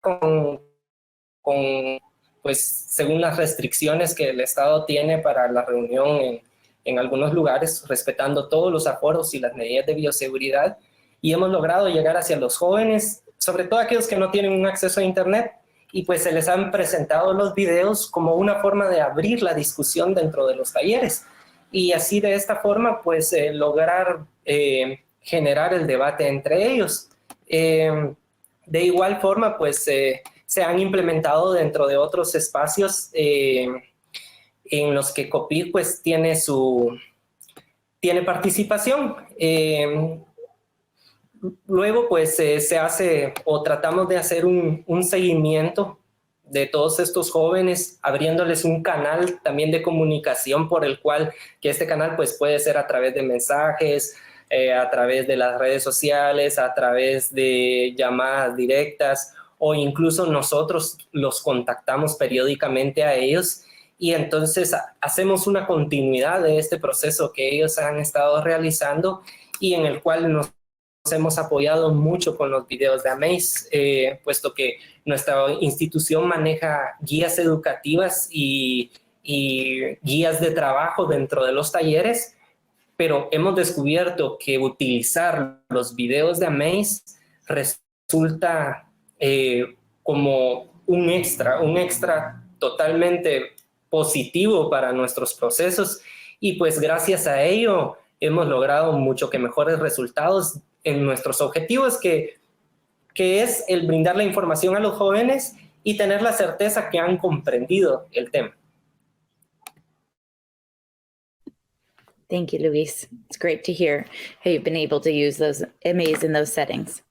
con pues según las restricciones que el Estado tiene para la reunión en algunos lugares, respetando todos los aforos y las medidas de bioseguridad, y hemos logrado llegar hacia los jóvenes, sobre todo aquellos que no tienen un acceso a Internet, y pues se les han presentado los videos como una forma de abrir la discusión dentro de los talleres, y así de esta forma pues lograr generar el debate entre ellos. De igual forma pues se han implementado dentro de otros espacios en los que COPIC pues tiene participación. Luego pues se hace o tratamos de hacer un seguimiento de todos estos jóvenes, abriéndoles un canal también de comunicación por el cual, que este canal pues puede ser a través de mensajes, a través de las redes sociales, a través de llamadas directas, o incluso nosotros los contactamos periódicamente a ellos, y entonces hacemos una continuidad de este proceso que ellos han estado realizando y en el cual nos hemos apoyado mucho con los videos de AMAZE, puesto que nuestra institución maneja guías educativas y guías de trabajo dentro de los talleres, pero hemos descubierto que utilizar los videos de AMAZE resulta como un extra totalmente positivo para nuestros procesos, y pues gracias a ello hemos logrado mucho que mejores resultados en nuestros objetivos, que es el brindar la información a los jóvenes y tener la certeza que han comprendido el tema. Thank you, Luis. It's great to hear how you've been able to use those AMAZE in those settings.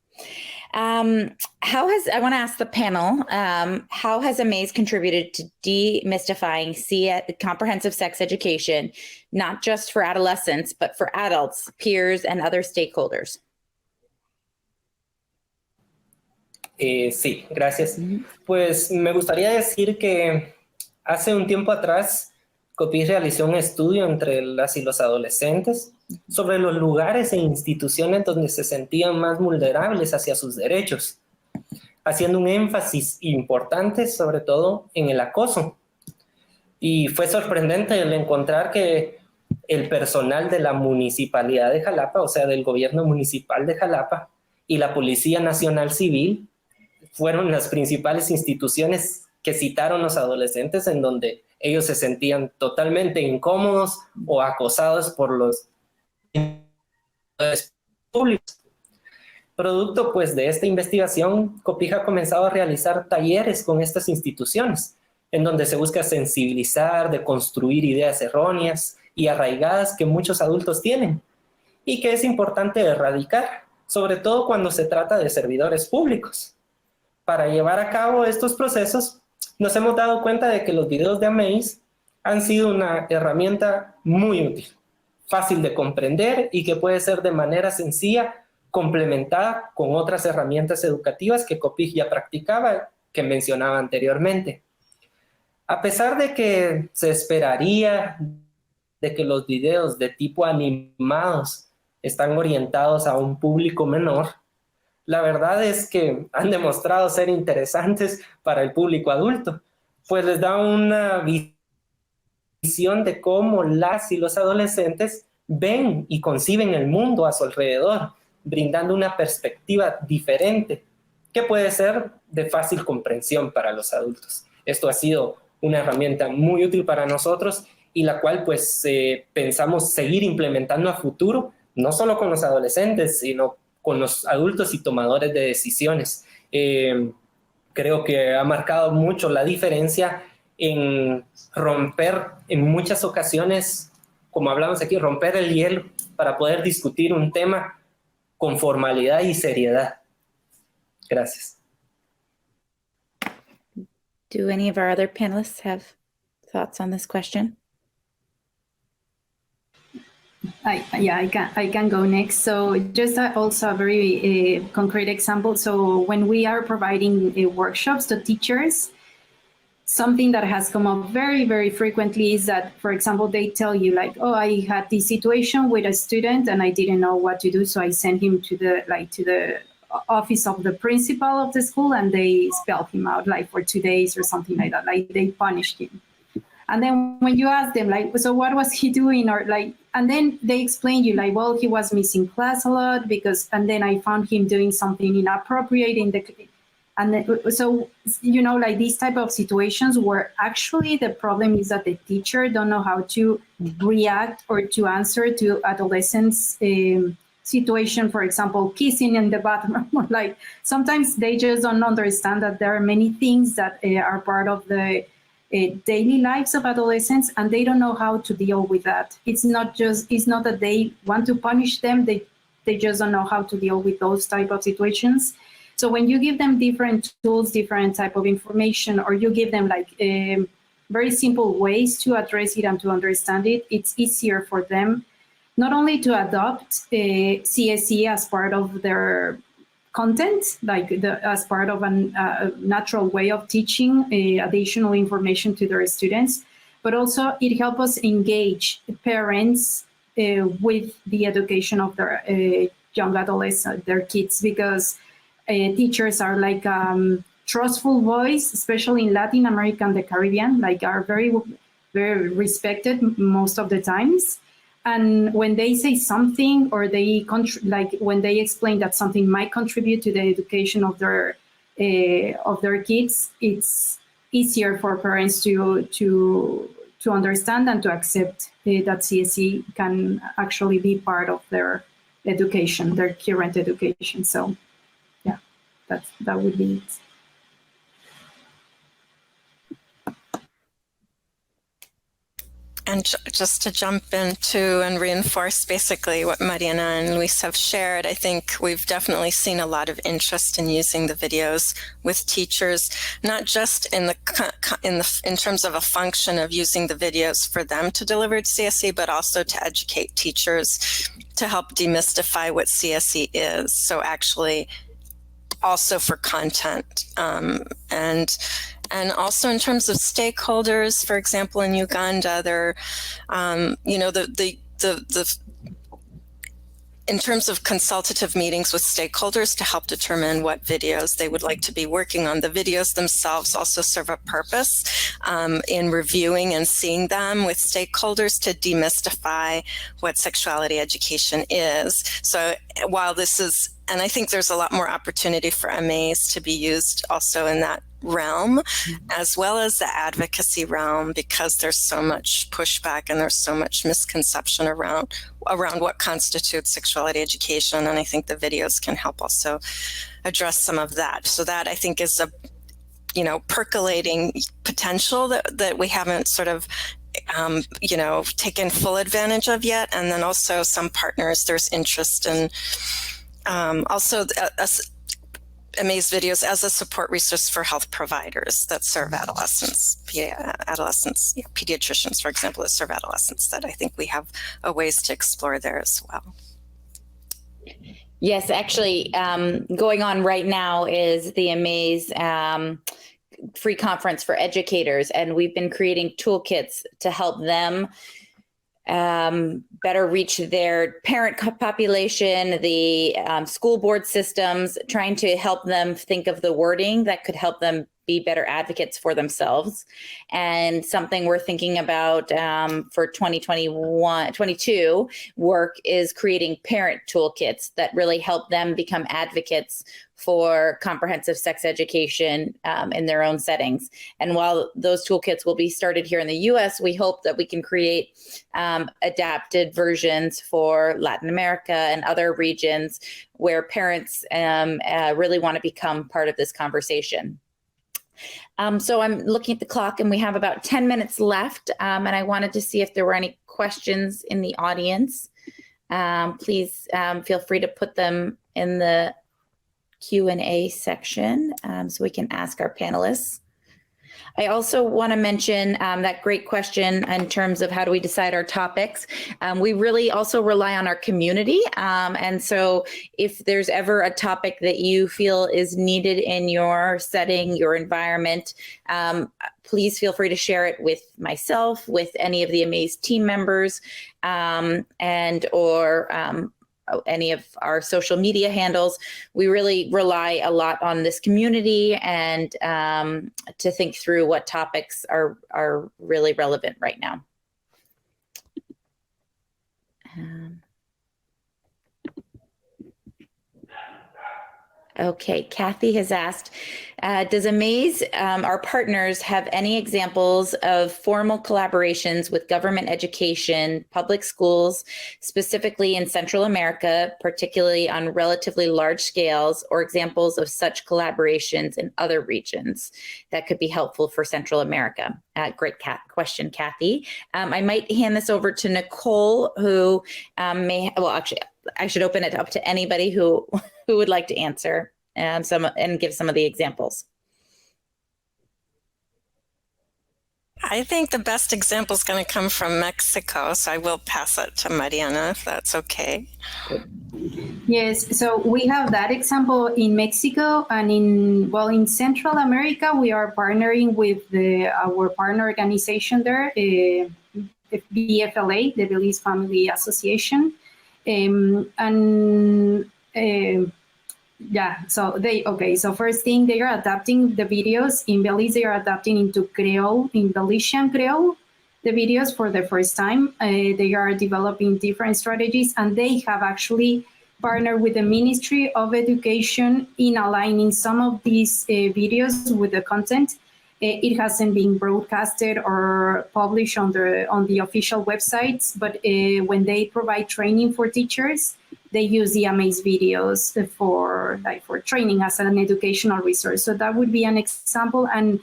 I want to ask the panel, how has AMAZE contributed to demystifying comprehensive sex education, not just for adolescents, but for adults, peers, and other stakeholders? Sí, gracias. Pues me gustaría decir que hace un tiempo atrás COPIC realizó un estudio entre las y los adolescentes sobre los lugares e instituciones donde se sentían más vulnerables hacia sus derechos, haciendo un énfasis importante sobre todo en el acoso. Y fue sorprendente el encontrar que el personal de la Municipalidad de Jalapa, o sea, del gobierno municipal de Jalapa, y la Policía Nacional Civil fueron las principales instituciones que citaron los adolescentes en donde ellos se sentían totalmente incómodos o acosados por los públicos. Producto pues de esta investigación, COPIC ha comenzado a realizar talleres con estas instituciones, en donde se busca sensibilizar, deconstruir ideas erróneas y arraigadas que muchos adultos tienen, y que es importante erradicar, sobre todo cuando se trata de servidores públicos. Para llevar a cabo estos procesos, nos hemos dado cuenta de que los videos de AMAZE han sido una herramienta muy útil, fácil de comprender y que puede ser de manera sencilla complementada con otras herramientas educativas que COPIC ya practicaba, que mencionaba anteriormente. A pesar de que se esperaría de que los videos de tipo animados están orientados a un público menor, la verdad es que han demostrado ser interesantes para el público adulto, pues les da una visión de cómo las y los adolescentes ven y conciben el mundo a su alrededor, brindando una perspectiva diferente que puede ser de fácil comprensión para los adultos. Esto ha sido una herramienta muy útil para nosotros y la cual pues pensamos seguir implementando a futuro, no solo con los adolescentes, sino con los adultos y tomadores de decisiones. Creo que ha marcado mucho la diferencia en romper en muchas ocasiones, como hablamos aquí, romper el hielo para poder discutir un tema con formalidad y seriedad. Gracias. Do any of our other panelists have thoughts on this question? I can go next. So just also a very concrete example. So when we are providing workshops to teachers, something that has come up very, very frequently is that, for example, they tell you like, oh, I had this situation with a student and I didn't know what to do. So I sent him to the office of the principal of the school, and they expelled him out like for 2 days or something like that. Like they punished him. And then when you ask them, like, so what was he doing? Or like, and then they explain you like, well, he was missing class a lot because, and then I found him doing something inappropriate in the, and then, so, you know, like these type of situations where actually the problem is that the teacher don't know how to react or to answer to adolescents situation, for example, kissing in the bathroom. Like sometimes they just don't understand that there are many things that are part of the daily lives of adolescents, and they don't know how to deal with that. It's not that they want to punish them, they just don't know how to deal with those type of situations. So when you give them different tools, different type of information, or you give them like very simple ways to address it and to understand it, it's easier for them not only to adopt CSE as part of their content, like as part of a natural way of teaching additional information to their students, but also it helps us engage parents with the education of their young adolescents, their kids, because teachers are like trustful voice, especially in Latin America and the Caribbean, like are very, very respected most of the times. And when they say something, or they like when they explain that something might contribute to the education of their kids, it's easier for parents to understand and to accept that CSE can actually be part of their education, their current education. So, yeah, that would be it. And just to jump into and reinforce basically what Mariana and Luis have shared, I think we've definitely seen a lot of interest in using the videos with teachers, not just in terms of a function of using the videos for them to deliver CSE, but also to educate teachers to help demystify what CSE is. So actually also for content and also in terms of stakeholders. For example, in Uganda, there, you know, in terms of consultative meetings with stakeholders to help determine what videos they would like to be working on. The videos themselves also serve a purpose in reviewing and seeing them with stakeholders to demystify what sexuality education is. So while this is, and I think there's a lot more opportunity for AMAZE to be used also in that realm, as well as the advocacy realm, because there's so much pushback and there's so much misconception around what constitutes sexuality education. And I think the videos can help also address some of that. So that I think is a, you know, percolating potential that we haven't sort of you know, taken full advantage of yet. And then also some partners, there's interest in also AMAZE videos as a support resource for health providers that serve adolescents, pediatricians, for example, that serve adolescents, that I think we have a ways to explore there as well. Yes, actually, going on right now is the AMAZE free conference for educators, and we've been creating toolkits to help them better reach their parent population, the school board systems, trying to help them think of the wording that could help them be better advocates for themselves. And something we're thinking about for 2022 work is creating parent toolkits that really help them become advocates for comprehensive sex education in their own settings. And while those toolkits will be started here in the US, we hope that we can create adapted versions for Latin America and other regions where parents really want to become part of this conversation. So I'm looking at the clock and we have about 10 minutes left, and I wanted to see if there were any questions in the audience. Please feel free to put them in the Q&A section so we can ask our panelists. I also want to mention that great question in terms of how do we decide our topics. We really also rely on our community. And so if there's ever a topic that you feel is needed in your setting, your environment, please feel free to share it with myself, with any of the AMAZE team members, and or any of our social media handles. We really rely a lot on this community and to think through what topics are really relevant right now. Okay, Kathy has asked, does AMAZE, our partners, have any examples of formal collaborations with government education, public schools, specifically in Central America, particularly on relatively large scales, or examples of such collaborations in other regions that could be helpful for Central America? Great question, Kathy. I might hand this over to Nicole, who actually, I should open it up to anybody who would like to answer and give some of the examples. I think the best example is going to come from Mexico, so I will pass it to Mariana, if that's okay. Yes, so we have that example in Mexico, and in Central America, we are partnering with our partner organization there, BFLA, the Belize Family Association, so first thing, they are adapting the videos in Belize. They are adapting into Creole, in Belizean Creole, the videos for the first time. They are developing different strategies, and they have actually partnered with the Ministry of Education in aligning some of these videos with the content. It hasn't been broadcasted or published on the official websites, but when they provide training for teachers, they use the AMAZE videos for training as an educational resource. So that would be an example. And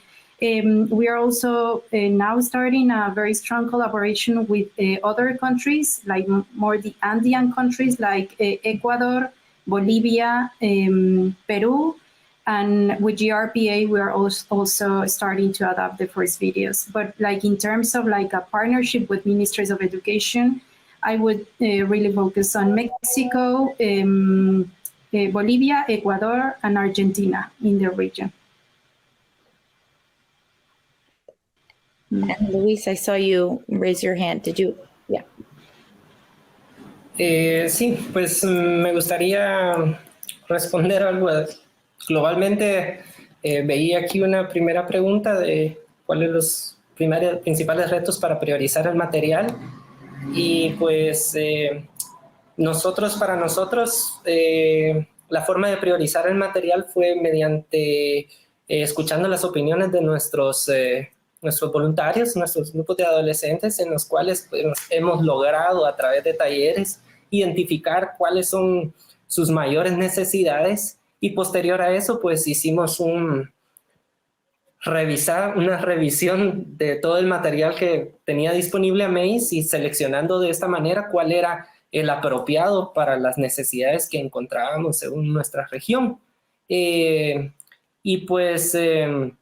we are also now starting a very strong collaboration with other countries, like more the Andean countries, like Ecuador, Bolivia, Peru. And with GRPA, we are also starting to adapt the first videos. But like in terms of like a partnership with ministries of education, I would really focus on Mexico, Bolivia, Ecuador, and Argentina in the region. And Luis, I saw you raise your hand. Did you? Yeah. Sí, pues me gustaría responder algo. Globalmente veía aquí una primera pregunta de cuáles los principales retos para priorizar el material. Y pues para nosotros, la forma de priorizar el material fue mediante escuchando las opiniones de nuestros voluntarios, nuestros grupos de adolescentes, en los cuales pues, hemos logrado a través de talleres identificar cuáles son sus mayores necesidades, y posterior a eso pues hicimos una revisión de todo el material que tenía disponible AMAZE y seleccionando de esta manera cuál era el apropiado para las necesidades que encontrábamos según nuestra región. Y pues he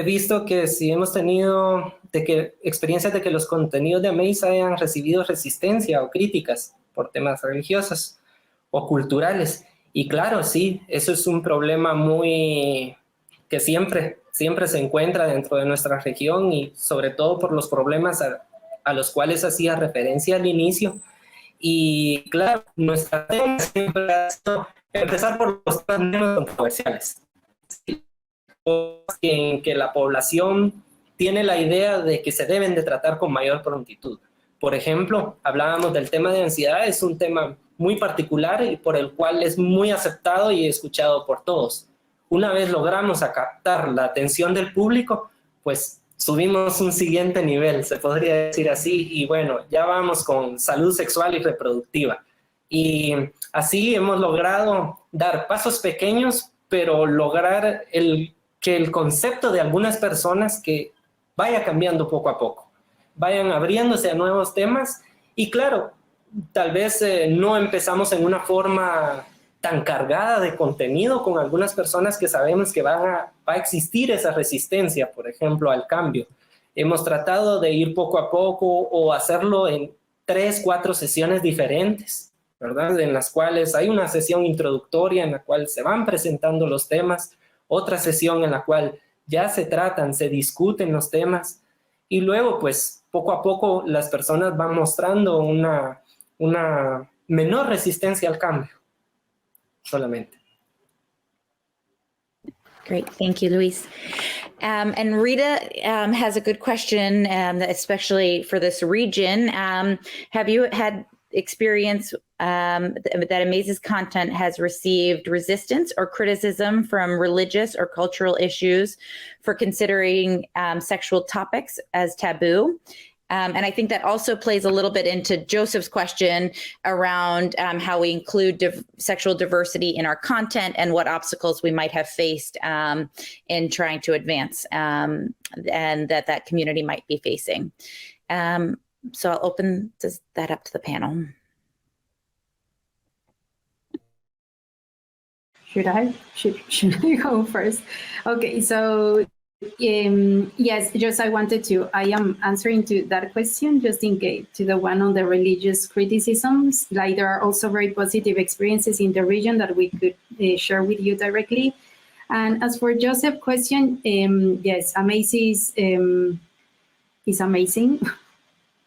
visto que si hemos tenido experiencias de que los contenidos de AMAZE hayan recibido resistencia o críticas por temas religiosos o culturales. Y claro, sí, eso es un problema que siempre se encuentra dentro de nuestra región, y sobre todo por los problemas a los cuales hacía referencia al inicio. Y claro, nuestra tema siempre ha sido empezar por los temas menos controversiales, en que la población tiene la idea de que se deben de tratar con mayor prontitud. Por ejemplo, hablábamos del tema de ansiedad, es un tema muy particular y por el cual es muy aceptado y escuchado por todos. Una vez logramos captar la atención del público, pues subimos un siguiente nivel, se podría decir así, y bueno, ya vamos con salud sexual y reproductiva. Y así hemos logrado dar pasos pequeños, pero lograr que el concepto de algunas personas que vaya cambiando poco a poco, vayan abriéndose a nuevos temas. Y claro, tal vez no empezamos en una forma tan cargada de contenido con algunas personas que sabemos que va a existir esa resistencia, por ejemplo, al cambio. Hemos tratado de ir poco a poco o hacerlo en 3, 4 sesiones diferentes, ¿verdad? En las cuales hay una sesión introductoria en la cual se van presentando los temas, otra sesión en la cual ya se tratan, se discuten los temas, y luego pues poco a poco las personas van mostrando una menor resistencia al cambio, solamente. Great, thank you, Luis. And Rita has a good question, especially for this region. Have you had experience that AMAZE's content has received resistance or criticism from religious or cultural issues for considering sexual topics as taboo? And I think that also plays a little bit into Joseph's question around how we include sexual diversity in our content and what obstacles we might have faced in trying to advance and that community might be facing. So I'll open that up to the panel. Should I go first? Okay, so yes, just I am answering to that question just in case, to the one on the religious criticisms. Like there are also very positive experiences in the region that we could share with you directly. And as for Joseph's question, yes, AMAZE is amazing.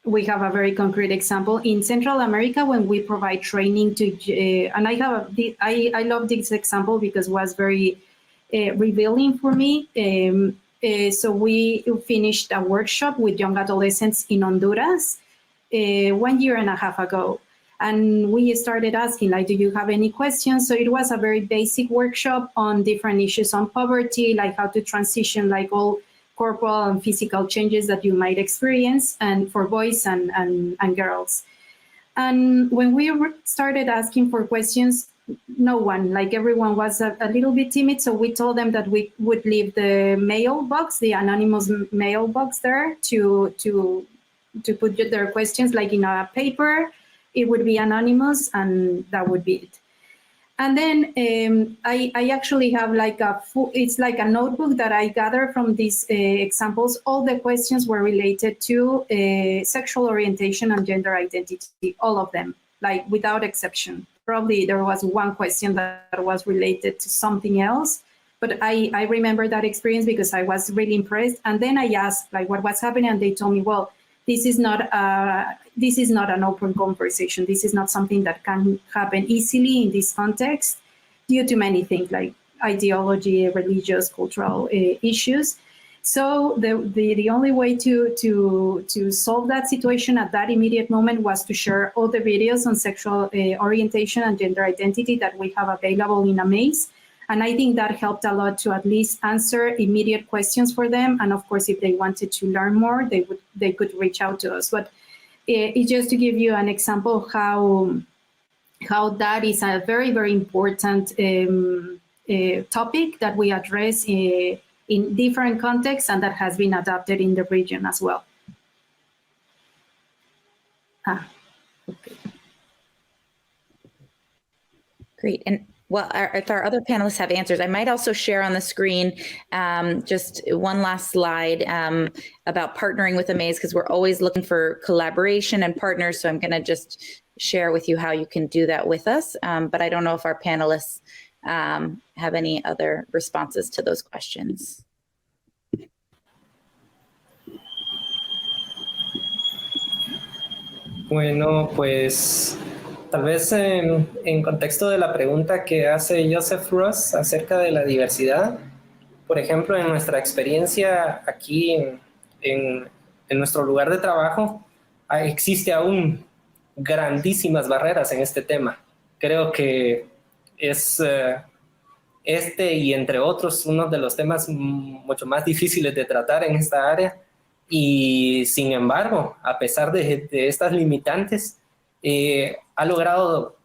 We have a very concrete example in Central America when we provide training to, and I love this example because it was very revealing for me. So we finished a workshop with young adolescents in Honduras 1.5 years ago. And we started asking, like, do you have any questions? So it was a very basic workshop on different issues on poverty, like how to transition, like all corporal and physical changes that you might experience, and for boys and girls. And when we started asking for questions, no one, like everyone was a little bit timid. So we told them that we would leave the mailbox, the anonymous mailbox there to put their questions like in a paper. It would be anonymous and that would be it. And then I actually have like it's like a notebook that I gathered from these examples. All the questions were related to sexual orientation and gender identity, all of them, like without exception. Probably there was one question that was related to something else, but I remember that experience because I was really impressed. And then I asked like what was happening, and they told me, well, this is not an open conversation. This is not something that can happen easily in this context due to many things like ideology, religious, cultural issues. So the only way to solve that situation at that immediate moment was to share all the videos on sexual orientation and gender identity that we have available in AMAZE. And I think that helped a lot to at least answer immediate questions for them. And of course, if they wanted to learn more, they could reach out to us. But it's just to give you an example of how that is a very, very important topic that we address in different contexts and that has been adapted in the region as well. Okay. Great. And well, if our other panelists have answers, I might also share on the screen just one last slide about partnering with AMAZE, because we're always looking for collaboration and partners. So I'm going to just share with you how you can do that with us. But I don't know if our panelists have any other responses to those questions. Bueno, pues tal vez en contexto de la pregunta que hace Joseph Ross acerca de la diversidad, por ejemplo, en nuestra experiencia aquí en nuestro lugar de trabajo, existe aún grandísimas barreras en este tema. Creo que es este y entre otros uno de los temas mucho más difíciles de tratar en esta área. Y sin embargo, a pesar de estas limitantes, ha logrado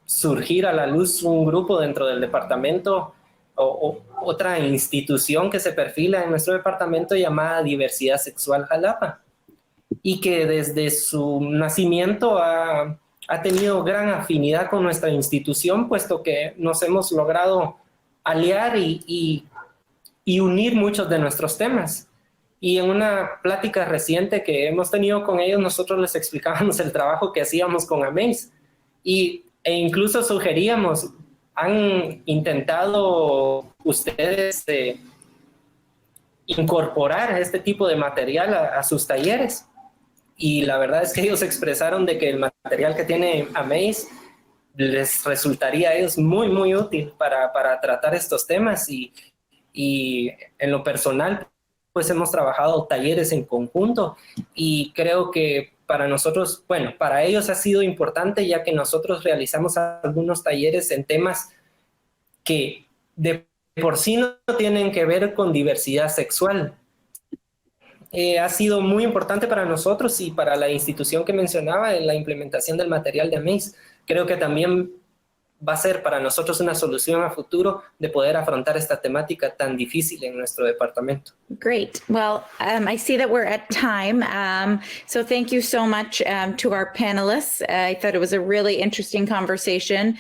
surgir a la luz un grupo dentro del departamento o otra institución que se perfila en nuestro departamento llamada Diversidad Sexual Jalapa, y que desde su nacimiento ha tenido gran afinidad con nuestra institución, puesto que nos hemos logrado aliar y unir muchos de nuestros temas. Y en una plática reciente que hemos tenido con ellos, nosotros les explicábamos el trabajo que hacíamos con AMAZE e incluso sugeríamos, ¿han intentado ustedes incorporar este tipo de material a sus talleres? y la verdad es que ellos expresaron de que el material que tiene AMAZE les resultaría a ellos muy, muy útil para tratar estos temas y en lo personal, pues hemos trabajado talleres en conjunto y creo que para nosotros, bueno, para ellos ha sido importante ya que nosotros realizamos algunos talleres en temas que de por sí no tienen que ver con diversidad sexual. Ha sido muy importante para nosotros y para la institución que mencionaba en la implementación del material de AMAZE. Creo que también va a ser para nosotros una solución a futuro de poder afrontar esta temática tan difícil en nuestro departamento. Great. Well, I see that we're at time. So thank you so much to our panelists. I thought it was a really interesting conversation.